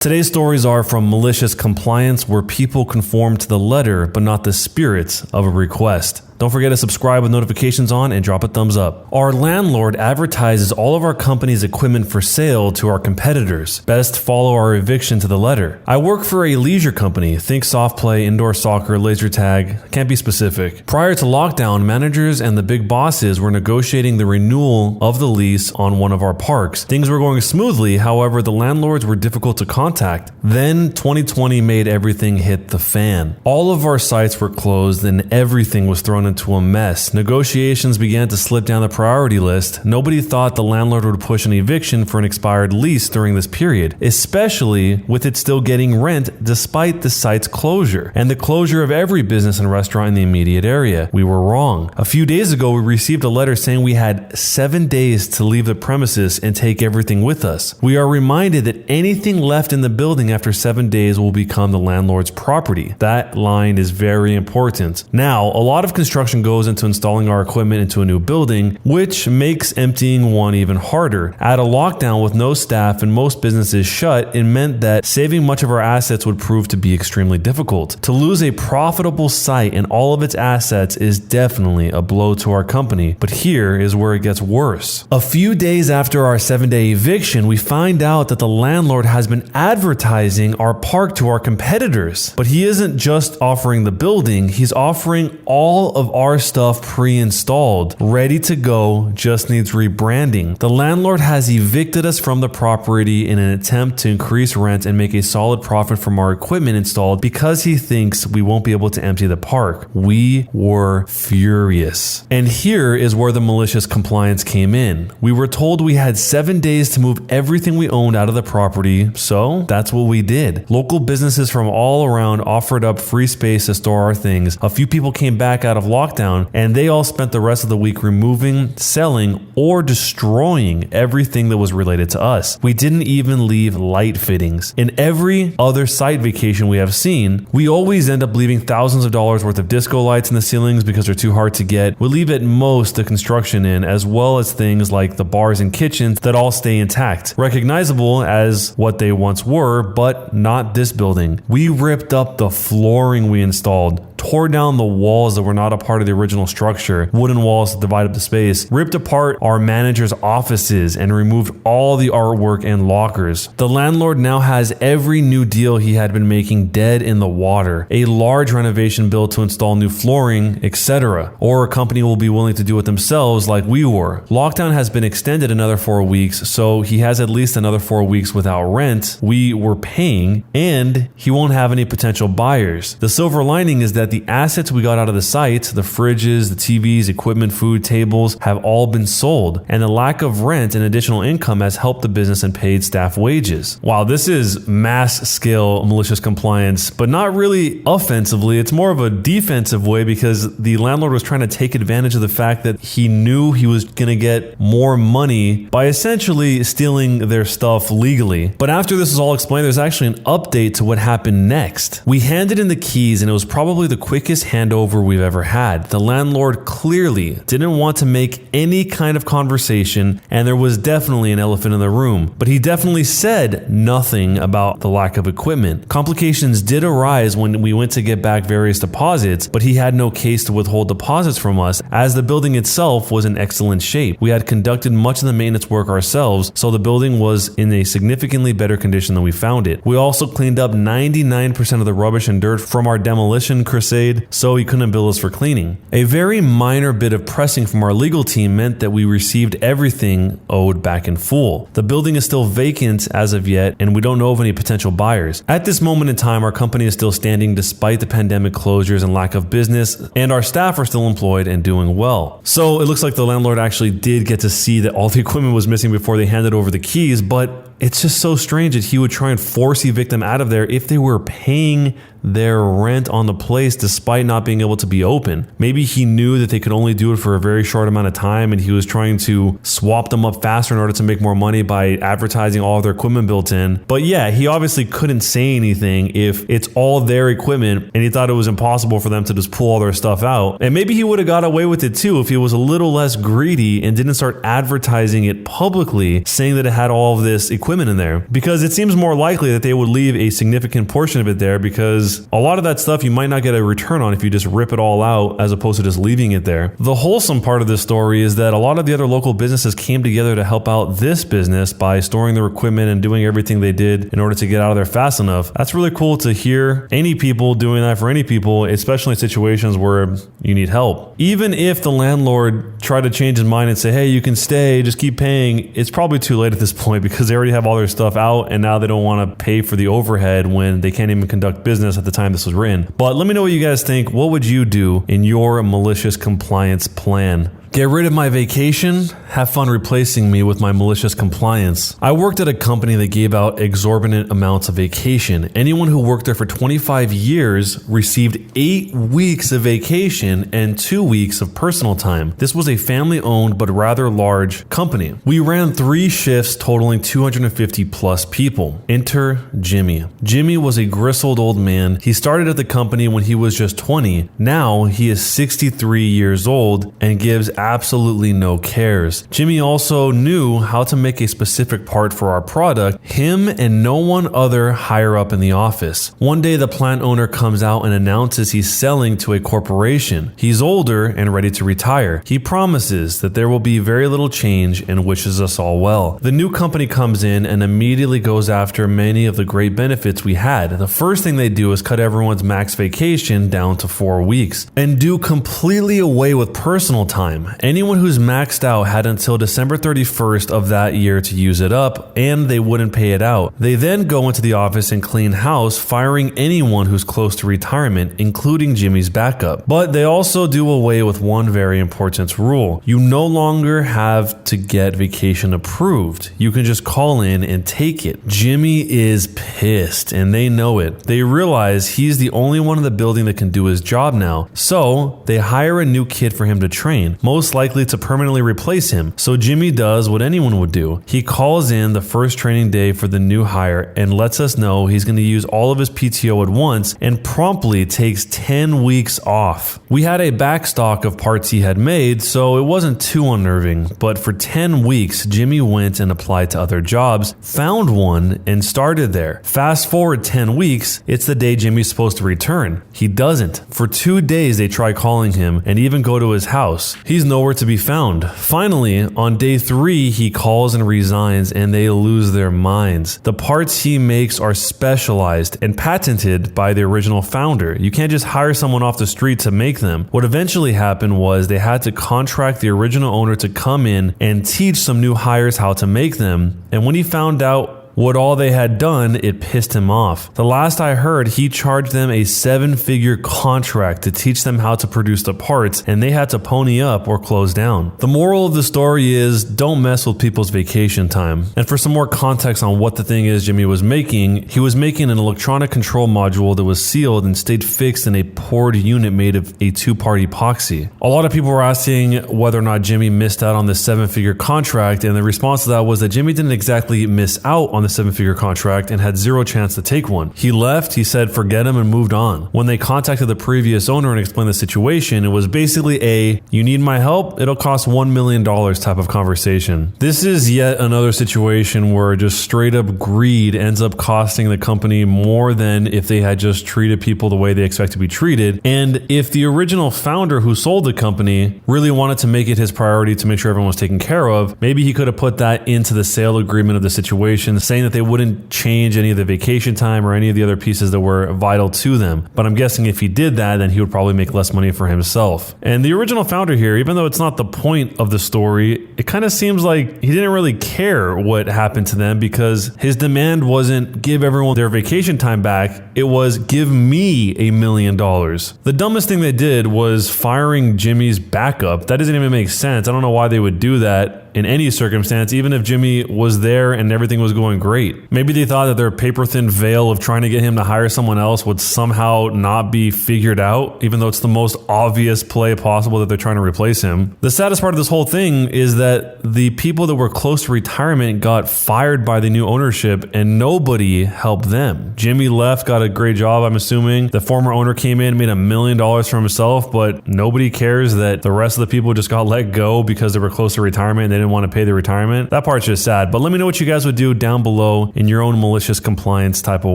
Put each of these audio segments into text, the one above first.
Today's stories are from Malicious Compliance, where people conform to the letter but not the spirit of a request. Don't forget to subscribe with notifications on and drop a thumbs up. Our landlord advertises all of our company's equipment for sale to our competitors. Best follow our eviction to the letter. I work for a leisure company. Think soft play, indoor soccer, laser tag. Can't be specific. Prior to lockdown, managers and the big bosses were negotiating the renewal of the lease on one of our parks. Things were going smoothly. However, the landlords were difficult to contact. Then 2020 made everything hit the fan. All of our sites were closed and everything was thrown into a mess. Negotiations began to slip down the priority list. Nobody thought the landlord would push an eviction for an expired lease during this period, especially with it still getting rent despite the site's closure and the closure of every business and restaurant in the immediate area. We were wrong. A few days ago, we received a letter saying we had 7 days to leave the premises and take everything with us. We are reminded that anything left in the building after 7 days will become the landlord's property. That line is very important. Now, a lot of construction goes into installing our equipment into a new building, which makes emptying one even harder. At a lockdown with no staff and most businesses shut, it meant that saving much of our assets would prove to be extremely difficult. To lose a profitable site and all of its assets is definitely a blow to our company, but here is where it gets worse. A few days after our 7-day eviction, we find out that the landlord has been advertising our park to our competitors. But he isn't just offering the building, he's offering all of our stuff pre-installed, ready to go, just needs rebranding. The landlord has evicted us from the property in an attempt to increase rent and make a solid profit from our equipment installed because he thinks we won't be able to empty the park. We were furious. And here is where the malicious compliance came in. We were told we had 7 days to move everything we owned out of the property, so that's what we did. Local businesses from all around offered up free space to store our things. A few people came back out of lockdown and they all spent the rest of the week removing, selling, or destroying everything that was related to us. We didn't even leave light fittings. In every other site vacation we have seen, we always end up leaving thousands of dollars worth of disco lights in the ceilings because they're too hard to get. We leave at most the construction in, as well as things like the bars and kitchens that all stay intact, recognizable as what they once were, but not this building. We ripped up the flooring we installed, tore down the walls that were not a part of the original structure, wooden walls to divide up the space, ripped apart our manager's offices, and removed all the artwork and lockers. The landlord now has every new deal he had been making dead in the water, a large renovation bill to install new flooring, etc. Or a company will be willing to do it themselves like we were. Lockdown has been extended another 4 weeks, so he has at least another 4 weeks without rent we were paying, and he won't have any potential buyers. The silver lining is that the assets we got out of the site, the fridges, the TVs, equipment, food, tables, have all been sold, and the lack of rent and additional income has helped the business and paid staff wages. Wow, this is mass scale malicious compliance, but not really offensively. It's more of a defensive way because the landlord was trying to take advantage of the fact that he knew he was going to get more money by essentially stealing their stuff legally. But after this is all explained, there's actually an update to what happened next. We handed in the keys and it was probably the quickest handover we've ever had. The landlord clearly didn't want to make any kind of conversation, and there was definitely an elephant in the room, but he definitely said nothing about the lack of equipment. Complications did arise when we went to get back various deposits, but he had no case to withhold deposits from us as the building itself was in excellent shape. We had conducted much of the maintenance work ourselves, so the building was in a significantly better condition than we found it. We also cleaned up 99% of the rubbish and dirt from our demolition crusade, so he couldn't bill us for cleaning. A very minor bit of pressing from our legal team meant that we received everything owed back in full. The building is still vacant as of yet, and we don't know of any potential buyers. At this moment in time, our company is still standing despite the pandemic closures and lack of business, and our staff are still employed and doing well. So it looks like the landlord actually did get to see that all the equipment was missing before they handed over the keys, but it's just so strange that he would try and force evict them out of there if they were paying their rent on the place despite not being able to be open. Maybe he knew that they could only do it for a very short amount of time and he was trying to swap them up faster in order to make more money by advertising all of their equipment built in. But yeah, he obviously couldn't say anything if it's all their equipment and he thought it was impossible for them to just pull all their stuff out. And maybe he would have got away with it too if he was a little less greedy and didn't start advertising it publicly, saying that it had all of this equipment equipment in there, because it seems more likely that they would leave a significant portion of it there, because a lot of that stuff you might not get a return on if you just rip it all out as opposed to just leaving it there. The wholesome part of this story is that a lot of the other local businesses came together to help out this business by storing their equipment and doing everything they did in order to get out of there fast enough. That's really cool to hear any people doing that for any people, especially in situations where you need help. Even if the landlord tried to change his mind and say, hey, you can stay, just keep paying, it's probably too late at this point, because they already have all their stuff out and now they don't want to pay for the overhead when they can't even conduct business at the time this was written. But let me know what you guys think. What would you do in your malicious compliance plan? Get rid of my vacation? Have fun replacing me with my malicious compliance. I worked at a company that gave out exorbitant amounts of vacation. Anyone who worked there for 25 years received 8 weeks of vacation and 2 weeks of personal time. This was a family-owned but rather large company. We ran 3 shifts totaling 250 plus people. Enter Jimmy. Jimmy was a grizzled old man. He started at the company when he was just 20. Now he is 63 years old and gives absolutely no cares. Jimmy also knew how to make a specific part for our product, him and no one other higher up in the office. One day the plant owner comes out and announces he's selling to a corporation. He's older and ready to retire. He promises that there will be very little change and wishes us all well. The new company comes in and immediately goes after many of the great benefits we had. The first thing they do is cut everyone's max vacation down to 4 weeks and do completely away with personal time. Anyone who's maxed out had until December 31st of that year to use it up, and they wouldn't pay it out. They then go into the office and clean house, firing anyone who's close to retirement, including Jimmy's backup. But they also do away with one very important rule. You no longer have to get vacation approved. You can just call in and take it. Jimmy is pissed, and they know it. They realize he's the only one in the building that can do his job now. So they hire a new kid for him to train, most likely to permanently replace him. So Jimmy does what anyone would do. He calls in the first training day for the new hire and lets us know he's going to use all of his PTO at once and promptly takes 10 weeks off. We had a backstock of parts he had made, so it wasn't too unnerving, but for 10 weeks, Jimmy went and applied to other jobs, found one, and started there. Fast forward 10 weeks, it's the day Jimmy's supposed to return. He doesn't. For 2 days, they try calling him and even go to his house. He's nowhere to be found. Finally, on day 3, he calls and resigns, and they lose their minds. The parts he makes are specialized and patented by the original founder. You can't just hire someone off the street to make them. What eventually happened was they had to contract the original owner to come in and teach some new hires how to make them. And when he found out what all they had done, it pissed him off. The last I heard, he charged them a 7-figure contract to teach them how to produce the parts, and they had to pony up or close down. The moral of the story is, don't mess with people's vacation time. And for some more context on what the thing is Jimmy was making, he was making an electronic control module that was sealed and stayed fixed in a poured unit made of a 2-part epoxy. A lot of people were asking whether or not Jimmy missed out on this 7-figure contract, and the response to that was that Jimmy didn't exactly miss out on the 7-figure contract and had zero chance to take one. He left, he said forget him, and moved on. When they contacted the previous owner and explained the situation, it was basically a, you need my help? It'll cost $1 million type of conversation. This is yet another situation where just straight up greed ends up costing the company more than if they had just treated people the way they expect to be treated. And if the original founder who sold the company really wanted to make it his priority to make sure everyone was taken care of, maybe he could have put that into the sale agreement of the situation, saying that they wouldn't change any of the vacation time or any of the other pieces that were vital to them. But I'm guessing if he did that, then he would probably make less money for himself. And the original founder here, even though it's not the point of the story, it kind of seems like he didn't really care what happened to them, because his demand wasn't give everyone their vacation time back. It was give me $1 million. The dumbest thing they did was firing Jimmy's backup. That doesn't even make sense. I don't know why they would do that in any circumstance, even if Jimmy was there and everything was going great. Maybe they thought that their paper-thin veil of trying to get him to hire someone else would somehow not be figured out, even though it's the most obvious play possible that they're trying to replace him. The saddest part of this whole thing is that the people that were close to retirement got fired by the new ownership and nobody helped them. Jimmy left, got a great job, I'm assuming. The former owner came in, made $1 million for himself, but nobody cares that the rest of the people just got let go because they were close to retirement and they didn't want to pay the retirement. That part's just sad. But let me know what you guys would do down below in your own malicious compliance type of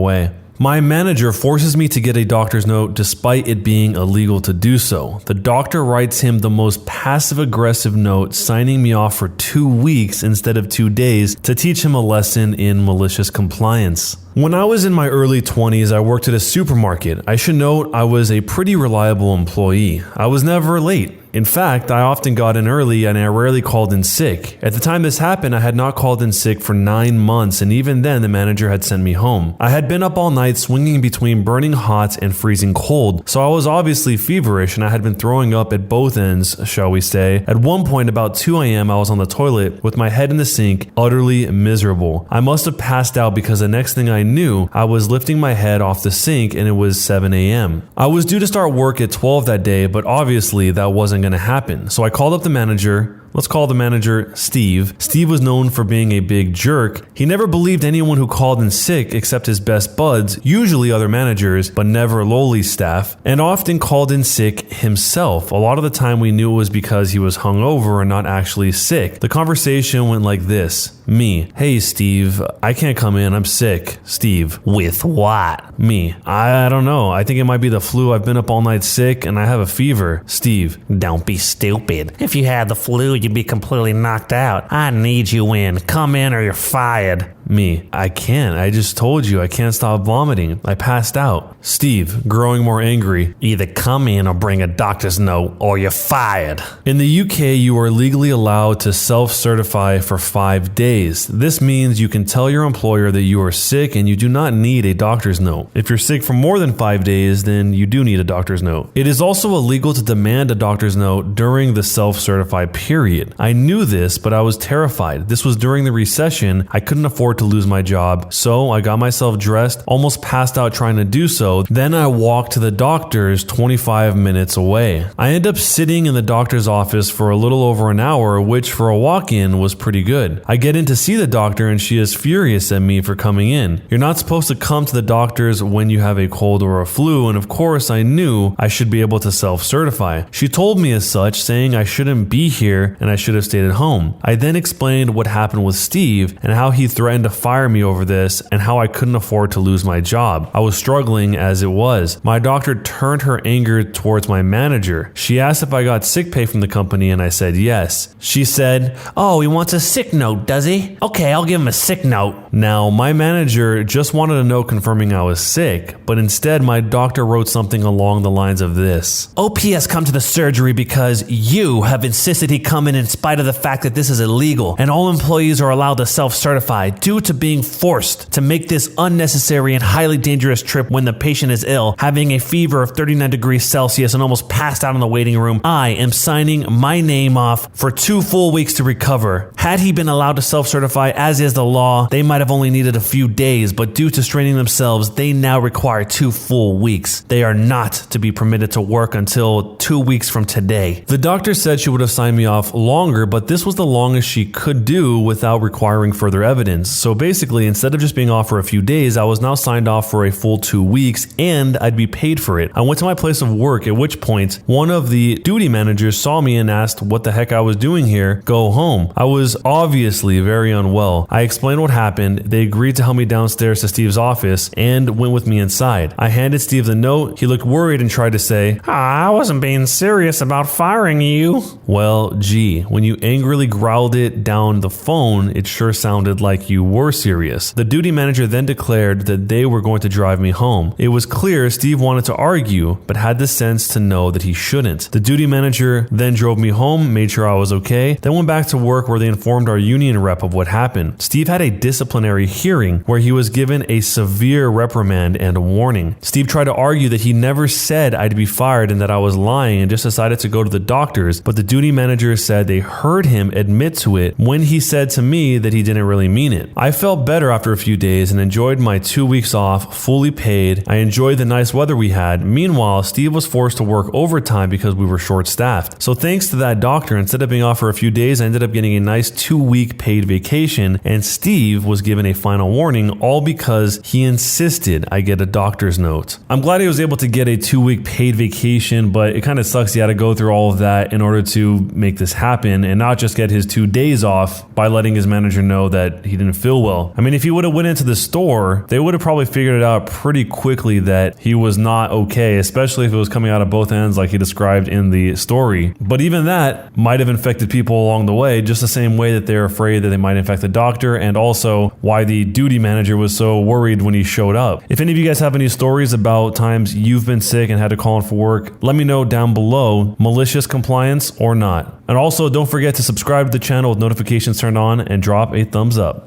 way. My manager forces me to get a doctor's note despite it being illegal to do so. The doctor writes him the most passive-aggressive note, signing me off for 2 weeks instead of 2 days to teach him a lesson in malicious compliance. When I was in my early 20s, I worked at a supermarket. I should note I was a pretty reliable employee. I was never late. In fact, I often got in early and I rarely called in sick. At the time this happened, I had not called in sick for 9 months, and even then the manager had sent me home. I had been up all night swinging between burning hot and freezing cold, so I was obviously feverish and I had been throwing up at both ends, shall we say. At one point, about 2 a.m., I was on the toilet with my head in the sink, utterly miserable. I must have passed out because the next thing I knew, I was lifting my head off the sink and it was 7 a.m. I was due to start work at 12 that day, but obviously that wasn't going to happen. So I called up the manager. Let's call the manager Steve. Steve was known for being a big jerk. He never believed anyone who called in sick except his best buds, usually other managers, but never lowly staff, and often called in sick himself. A lot of the time we knew it was because he was hungover and not actually sick. The conversation went like this. Me, hey Steve, I can't come in, I'm sick. Steve, with what? Me, I don't know, I think it might be the flu. I've been up all night sick and I have a fever. Steve, don't be stupid. If you had the flu, you'd be completely knocked out. I need you in. Come in or you're fired. Me, I can't. I just told you I can't stop vomiting. I passed out. Steve, growing more angry. Either come in or bring a doctor's note or you're fired. In the UK, you are legally allowed to self-certify for 5 days. This means you can tell your employer that you are sick and you do not need a doctor's note. If you're sick for more than 5 days, then you do need a doctor's note. It is also illegal to demand a doctor's note during the self-certify period. I knew this, but I was terrified. This was during the recession. I couldn't afford to lose my job, so I got myself dressed, almost passed out trying to do so. Then I walked to the doctor's 25 minutes away. I ended up sitting in the doctor's office for a little over an hour, which for a walk-in was pretty good. I get in to see the doctor and she is furious at me for coming in. You're not supposed to come to the doctor's when you have a cold or a flu, and of course I knew I should be able to self-certify. She told me as such, saying I shouldn't be here and I should have stayed at home. I then explained what happened with Steve and how he threatened to fire me over this and how I couldn't afford to lose my job. I was struggling as it was. My doctor turned her anger towards my manager. She asked if I got sick pay from the company and I said yes. She said, "Oh, he wants a sick note, does he? Okay, I'll give him a sick note." Now, my manager just wanted a note confirming I was sick, but instead my doctor wrote something along the lines of this. "OP has come to the surgery because you have insisted he come in spite of the fact that this is illegal and all employees are allowed to self-certify due to being forced to make this unnecessary and highly dangerous trip when the patient is ill, having a fever of 39 degrees Celsius and almost passed out in the waiting room. I am signing my name off for 2 full weeks to recover. Had he been allowed to self-certify as is the law, they might have only needed a few days, but due to straining themselves, they now require 2 full weeks. They are not to be permitted to work until 2 weeks from today." The doctor said she would have signed me off longer, but this was the longest she could do without requiring further evidence. So basically, instead of just being off for a few days, I was now signed off for a full 2 weeks and I'd be paid for it. I went to my place of work, at which point one of the duty managers saw me and asked what the heck I was doing here. Go home. I was obviously very unwell. I explained what happened. They agreed to help me downstairs to Steve's office and went with me inside. I handed Steve the note. He looked worried and tried to say, "I wasn't being serious about firing you." Well, gee, when you angrily growled it down the phone, it sure sounded like you were serious. The duty manager then declared that they were going to drive me home. It was clear Steve wanted to argue, but had the sense to know that he shouldn't. The duty manager then drove me home, made sure I was okay, then went back to work where they informed our union rep of what happened. Steve had a disciplinary hearing where he was given a severe reprimand and a warning. Steve tried to argue that he never said I'd be fired and that I was lying and just decided to go to the doctors, but the duty manager said they heard him admit to it when he said to me that he didn't really mean it. I felt better after a few days and enjoyed my 2 weeks off, fully paid. I enjoyed the nice weather we had. Meanwhile, Steve was forced to work overtime because we were short-staffed. So thanks to that doctor, instead of being off for a few days, I ended up getting a nice 2-week paid vacation, and Steve was given a final warning, all because he insisted I get a doctor's note. I'm glad he was able to get a 2-week paid vacation, but it kind of sucks he had to go through all of that in order to make this happen and not just get his 2 days off by letting his manager know that he didn't feel well. I mean, if he would have went into the store, they would have probably figured it out pretty quickly that he was not okay, especially if it was coming out of both ends like he described in the story. But even that might have infected people along the way, just the same way that they're afraid that they might infect the doctor, and also why the duty manager was so worried when he showed up. If any of you guys have any stories about times you've been sick and had to call in for work, let me know down below, malicious compliance or not. And also, don't forget to subscribe to the channel with notifications turned on and drop a thumbs up.